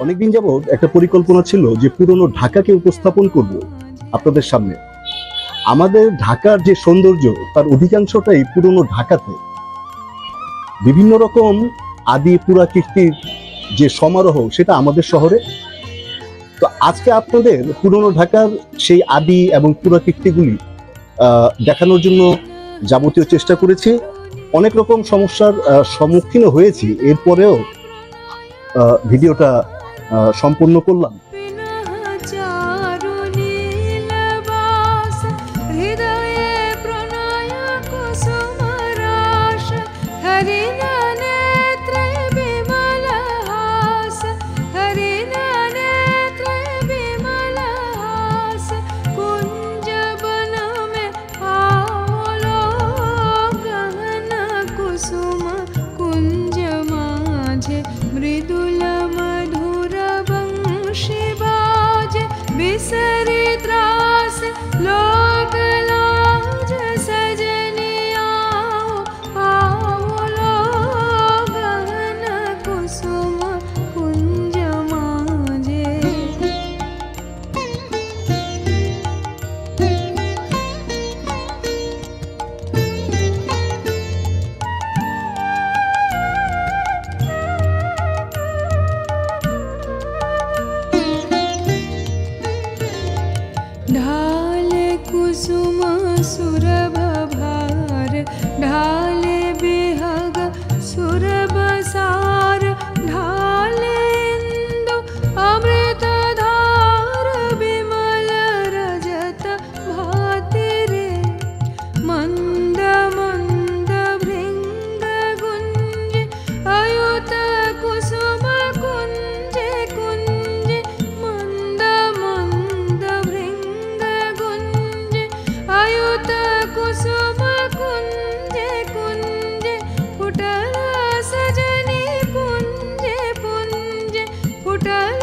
অনেকদিন যাবৎ একটা পরিকল্পনা ছিল যে পুরনো ঢাকাকে উপস্থাপন করব আপনাদের সামনে। আমাদের ঢাকার যে সৌন্দর্য তার অধিকাংশটাই পুরনো ঢাকাতে। বিভিন্ন রকম আদি পুরাকীর্তির যে সমারোহ সেটা আমাদের শহরে। তো আজকে আপনাদের পুরনো ঢাকার সেই আদি এবং পুরাকীর্তিগুলি দেখানোর জন্য যাবতীয় চেষ্টা করেছি। অনেক রকম সমস্যার সম্মুখীন হয়েছি, এরপরেও ভিডিওটা সম্পূর্ণ করলাম। ढाले कुसुम सुरभ भार, ढाले बेहग सुरभ सार, ढाले इंदु अमृत धार, विमल रजत भाति रे, मंद मंद भृंग गुंज, अयुत कुसुम कुंज कुंज, मंद मंद भृंग गुंज, अयुत कुसुम कुंज कुंज, फुटल सजनी पुंज पुंज, फुटल